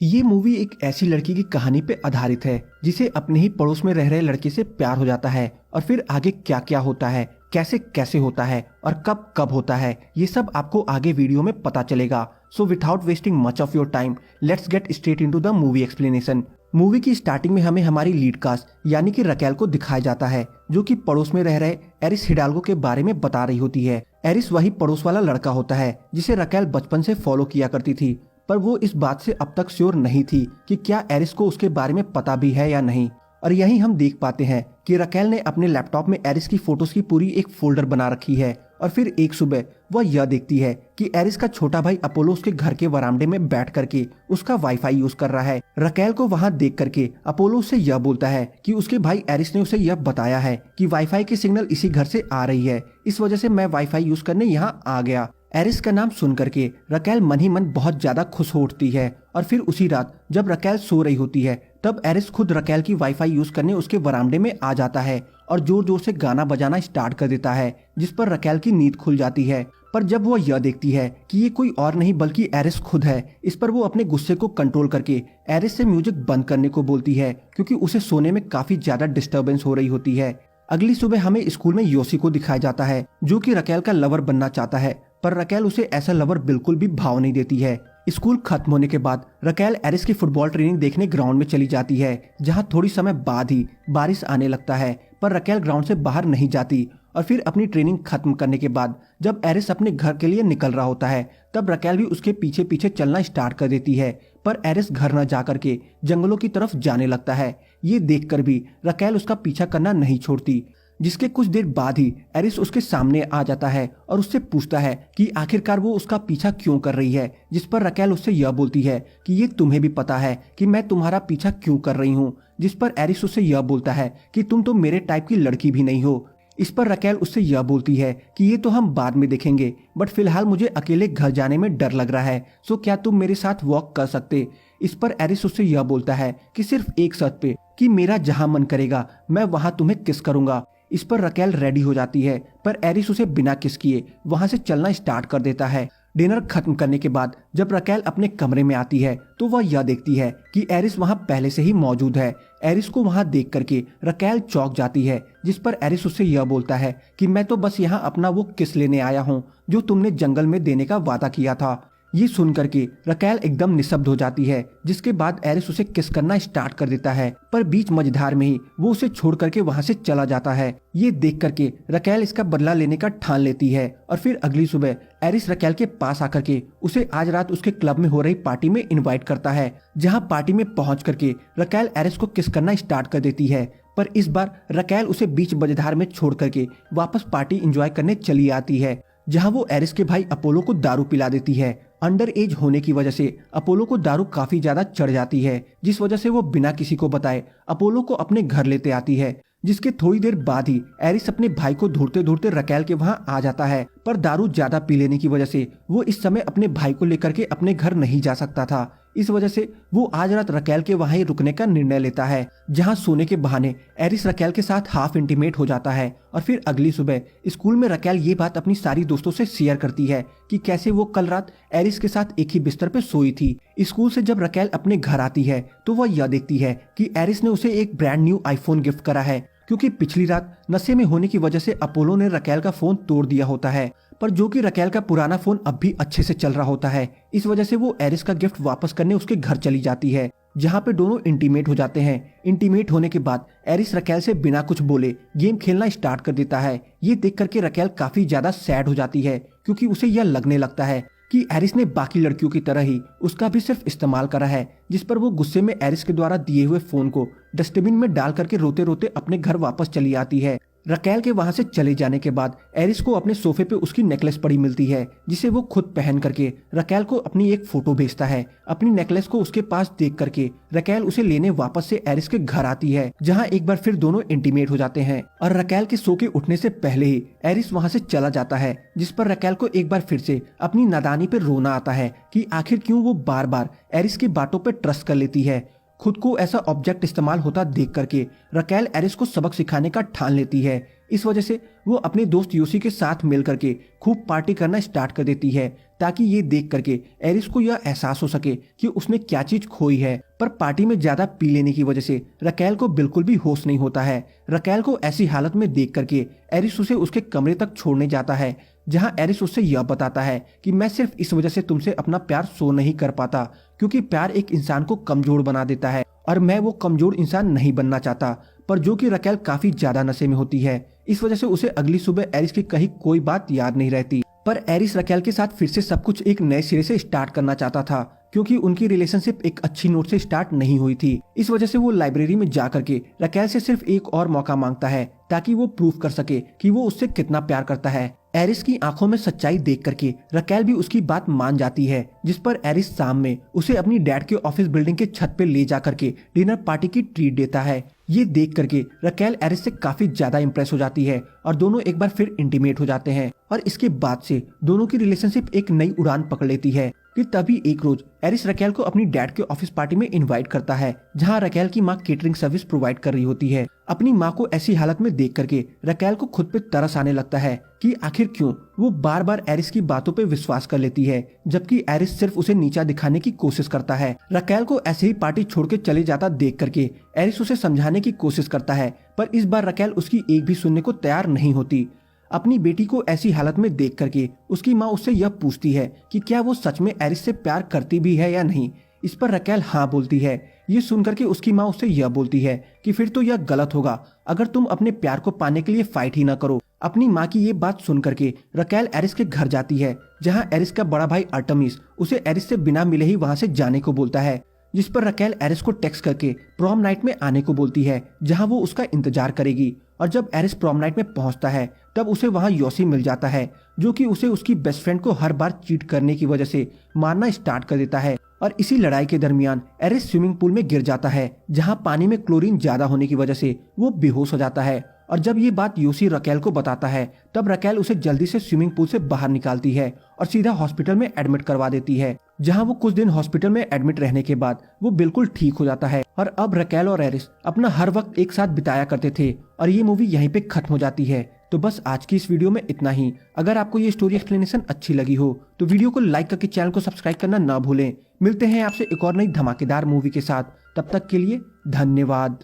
ये मूवी एक ऐसी लड़की की कहानी पे आधारित है जिसे अपने ही पड़ोस में रह रहे लड़के से प्यार हो जाता है और फिर आगे क्या क्या होता है, कैसे कैसे होता है और कब कब होता है, ये सब आपको आगे वीडियो में पता चलेगा। So without wasting much of your time let's get straight into the movie explanation. Movie की स्टार्टिंग में हमें हमारी लीड कास्ट यानी कि रकेल को दिखाया जाता है जो कि पड़ोस में रह रहे एरिस हिडाल्गो के बारे में बता रही होती है। एरिस वही पड़ोस वाला लड़का होता है जिसे रकेल बचपन से फॉलो किया करती थी, पर वो इस बात से अब तक श्योर नहीं थी कि क्या एरिस को उसके बारे में पता भी है या नहीं। और यही हम देख पाते हैं कि रकेल ने अपने लैपटॉप में एरिस की फोटोज की पूरी एक फोल्डर बना रखी है और फिर एक सुबह वह यह देखती है कि एरिस का छोटा भाई अपोलो उसके घर के वरामदे में बैठ करके उसका वाईफाई यूज कर रहा है। रकेल को वहां देख करके अपोलो उससे यह बोलता है कि उसके भाई एरिस ने उसे यह बताया है कि वाईफाई की सिग्नल इसी घर से आ रही है, इस वजह से मैं वाईफाई यूज करने यहाँ आ गया। एरिस का नाम सुन करके रकेल मन ही मन बहुत ज्यादा खुश हो उठती है और फिर उसी रात जब रकेल सो रही होती है तब एरिस खुद रकेल की वाईफाई यूज करने उसके वरामदे में आ जाता है और जोर जोर से गाना बजाना स्टार्ट कर देता है, जिस पर रकेल की नींद खुल जाती है। पर जब वो यह देखती है कि ये कोई और नहीं बल्कि एरिस खुद है, इस पर वो अपने गुस्से को कंट्रोल करके एरिस से म्यूजिक बंद करने को बोलती है क्योंकि उसे सोने में काफी ज्यादा डिस्टर्बेंस हो रही होती है। अगली सुबह हमें स्कूल में योशी को दिखाया जाता है जो कि रकेल का लवर बनना चाहता है, पर रकेल उसे ऐसा लवर बिल्कुल भी भाव नहीं देती है। स्कूल खत्म होने के बाद रकेल एरिस की फुटबॉल ट्रेनिंग देखने ग्राउंड में चली जाती है जहां थोड़ी समय बाद ही बारिश आने लगता है, पर रकेल ग्राउंड से बाहर नहीं जाती। और फिर अपनी ट्रेनिंग खत्म करने के बाद जब एरिस अपने घर के लिए निकल रहा होता है तब रकेल भी उसके पीछे पीछे चलना स्टार्ट कर देती है, पर एरिस घर न जाकर के जंगलों की तरफ जाने लगता है। ये देखकर भी रकेल उसका पीछा करना नहीं छोड़ती, जिसके कुछ देर बाद ही एरिस उसके सामने आ जाता है और उससे पूछता है कि आखिरकार वो उसका पीछा क्यों कर रही है, जिस पर रकेल उससे यह बोलती है कि ये तुम्हें भी पता है कि मैं तुम्हारा पीछा क्यों कर रही हूँ, जिस पर एरिस उससे यह बोलता है कि तुम तो मेरे टाइप की लड़की भी नहीं हो। इस पर रकेल उससे यह बोलती है कि ये तो हम बाद में देखेंगे, बट फिलहाल मुझे अकेले घर जाने में डर लग रहा है, सो क्या तुम मेरे साथ वॉक कर सकते। इस पर एरिस उससे यह बोलता है कि सिर्फ एक शर्त पे कि मेरा जहां मन करेगा मैं वहां तुम्हें किस करूंगा। इस पर रकेल रेडी हो जाती है, पर एरिस उसे बिना किस किए वहां से चलना स्टार्ट कर देता है। डिनर खत्म करने के बाद जब रकेल अपने कमरे में आती है तो वह यह देखती है कि एरिस वहां पहले से ही मौजूद है। एरिस को वहां देख करके रकेल चौंक जाती है, जिस पर एरिस उससे यह बोलता है कि मैं तो बस यहाँ अपना वो किस लेने आया हूँ जो तुमने जंगल में देने का वादा किया था। ये सुन करके रकेल एकदम निशब्द हो जाती है, जिसके बाद एरिस उसे किस करना स्टार्ट कर देता है, पर बीच मझधार में ही वो उसे छोड़ करके वहां से चला जाता है। ये देख करके रकेल इसका बदला लेने का ठान लेती है और फिर अगली सुबह एरिस रकेल के पास आकर के उसे आज रात उसके क्लब में हो रही पार्टी में इन्वाइट करता है, जहाँ पार्टी में पहुँच करके रकेल एरिस को किस करना स्टार्ट कर देती है। पर इस बार रकेल उसे बीच मझधार में छोड़ करके वापस पार्टी एंजॉय करने चली आती है, जहां वो एरिस के भाई अपोलो को दारू पिला देती है। अंडर एज होने की वजह से अपोलो को दारू काफी ज्यादा चढ़ जाती है, जिस वजह से वो बिना किसी को बताए अपोलो को अपने घर लेते आती है, जिसके थोड़ी देर बाद ही एरिस अपने भाई को ढूंढते ढूंढते रकेल के वहां आ जाता है। पर दारू ज्यादा पी लेने की वजह से वो इस समय अपने भाई को लेकर के अपने घर नहीं जा सकता था। इस वजह से वो आज रात रकेल के वहां ही रुकने का निर्णय लेता है, जहां सोने के बहाने एरिस रकेल के साथ हाफ इंटीमेट हो जाता है। और फिर अगली सुबह स्कूल में रकेल ये बात अपनी सारी दोस्तों से शेयर करती है कि कैसे वो कल रात एरिस के साथ एक ही बिस्तर पे सोई थी। स्कूल से जब रकेल अपने घर आती है तो वह यह देखती है कि एरिस ने उसे एक ब्रांड न्यू आईफोन गिफ्ट करा है, क्योंकि पिछली रात नशे में होने की वजह से अपोलो ने रकेल का फोन तोड़ दिया होता है, पर जो कि रकेल का पुराना फोन अब भी अच्छे से चल रहा होता है। इस वजह से वो एरिस का गिफ्ट वापस करने उसके घर चली जाती है, जहाँ पे दोनों इंटीमेट हो जाते हैं। इंटीमेट होने के बाद एरिस रकेल से बिना कुछ बोले गेम खेलना स्टार्ट कर देता है। ये देख करके रकेल काफी ज्यादा सैड हो जाती है, क्योंकि उसे यह लगने लगता है कि एरिस ने बाकी लड़कियों की तरह ही उसका भी सिर्फ इस्तेमाल करा है, जिस पर वो गुस्से में एरिस के द्वारा दिए हुए फोन को डस्टबिन में डाल करके रोते रोते अपने घर वापस चली आती है। रकेल के वहां से चले जाने के बाद एरिस को अपने सोफे पे उसकी नेकलेस पड़ी मिलती है, जिसे वो खुद पहन करके रकेल को अपनी एक फोटो भेजता है। अपनी नेकलेस को उसके पास देख करके रकेल उसे लेने वापस से एरिस के घर आती है, जहां एक बार फिर दोनों इंटीमेट हो जाते हैं। और रकेल के सो के उठने से पहले ही एरिस वहां से चला जाता है, जिस पर रकेल को एक बार फिर से अपनी नादानी पे रोना आता है कि आखिर क्यों वो बार बार एरिस की बातों पे ट्रस्ट कर लेती है। खुद को ऐसा ऑब्जेक्ट इस्तेमाल होता देख करके रकेल एरिस को सबक सिखाने का ठान लेती है। इस वजह से वो अपने दोस्त योशी के साथ मिल करके खूब पार्टी करना स्टार्ट कर देती है, ताकि ये देख करके एरिस को यह एहसास हो सके कि उसने क्या चीज खोई है। पर पार्टी में ज्यादा पी लेने की वजह से रकेल को बिल्कुल भी होश नहीं होता है। रकेल को ऐसी हालत में देख करके एरिस उसे उसके कमरे तक छोड़ने जाता है, जहां एरिस उससे यह बताता है कि मैं सिर्फ इस वजह से तुमसे अपना प्यार शो नहीं कर पाता क्योंकि प्यार एक इंसान को कमजोर बना देता है और मैं वो कमजोर इंसान नहीं बनना चाहता। पर जो कि रकेल काफी ज्यादा नशे में होती है, इस वजह से उसे अगली सुबह एरिस की कही कोई बात याद नहीं रहती। पर एरिस रकेल के साथ फिर से सब कुछ एक नए सिरे से स्टार्ट करना चाहता था क्योंकि उनकी रिलेशनशिप एक अच्छी नोट से स्टार्ट नहीं हुई थी। इस वजह से वो लाइब्रेरी में जा करके रकेल से सिर्फ एक और मौका मांगता है ताकि वो प्रूफ कर सके कि वो उससे कितना प्यार करता है। एरिस की आंखों में सच्चाई देख करके रकेल भी उसकी बात मान जाती है, जिस पर एरिस शाम में उसे अपनी डैड के ऑफिस बिल्डिंग के छत पे ले जा करके डिनर पार्टी की ट्रीट देता है। ये देख करके रकेल एरिस से काफी ज्यादा इम्प्रेस हो जाती है और दोनों एक बार फिर इंटीमेट हो जाते हैं और इसके बाद से दोनों की रिलेशनशिप एक नई उड़ान पकड़ लेती है। कि तभी एक रोज एरिस रकेल को अपनी डैड के ऑफिस पार्टी में इनवाइट करता है, जहां रकेल की माँ केटरिंग सर्विस प्रोवाइड कर रही होती है। अपनी माँ को ऐसी हालत में देख करके रकेल को खुद पे तरस आने लगता है कि आखिर क्यों वो बार बार एरिस की बातों पे विश्वास कर लेती है, जबकि एरिस सिर्फ उसे नीचा दिखाने की कोशिश करता है। रकेल को ऐसे ही पार्टी छोड़ के चले जाता देख करके एरिस उसे समझाने की कोशिश करता है, पर इस बार रकेल उसकी एक भी सुनने को तैयार नहीं होती। अपनी बेटी को ऐसी हालत में देख करके उसकी माँ उससे यह पूछती है कि क्या वो सच में एरिस से प्यार करती भी है या नहीं। इस पर रकेल हाँ बोलती है। ये सुन करके उसकी माँ उससे यह बोलती है कि फिर तो यह गलत होगा अगर तुम अपने प्यार को पाने के लिए फाइट ही ना करो। अपनी माँ की ये बात सुन करके रकेल एरिस के घर जाती है, जहाँ एरिस का बड़ा भाई आर्टेमिस उसे एरिस से बिना मिले ही वहाँ से जाने को बोलता है, जिस पर रकेल एरिस को टेक्स्ट करके प्रॉम नाइट में आने को बोलती है, जहां वो उसका इंतजार करेगी। और जब एरिस प्रॉम नाइट में पहुंचता है तब उसे वहां योसी मिल जाता है, जो कि उसे उसकी बेस्ट फ्रेंड को हर बार चीट करने की वजह से मारना स्टार्ट कर देता है। और इसी लड़ाई के दरमियान एरिस स्विमिंग पूल में गिर जाता है, जहां पानी में क्लोरीन ज्यादा होने की वजह से वो बेहोश हो जाता है। और जब ये बात योसी रकेल को बताता है तब रकेल उसे जल्दी से स्विमिंग पूल से बाहर निकालती है और सीधा हॉस्पिटल में एडमिट करवा देती है, जहां वो कुछ दिन हॉस्पिटल में एडमिट रहने के बाद वो बिल्कुल ठीक हो जाता है। और अब रकेल और एरिस अपना हर वक्त एक साथ बिताया करते थे और ये मूवी यहीं पे खत्म हो जाती है। तो बस आज की इस वीडियो में इतना ही। अगर आपको ये स्टोरी एक्सप्लेनेशन अच्छी लगी हो तो वीडियो को लाइक करके चैनल को सब्सक्राइब करना ना भूलें। मिलते हैं आपसे एक और नई धमाकेदार मूवी के साथ, तब तक के लिए धन्यवाद।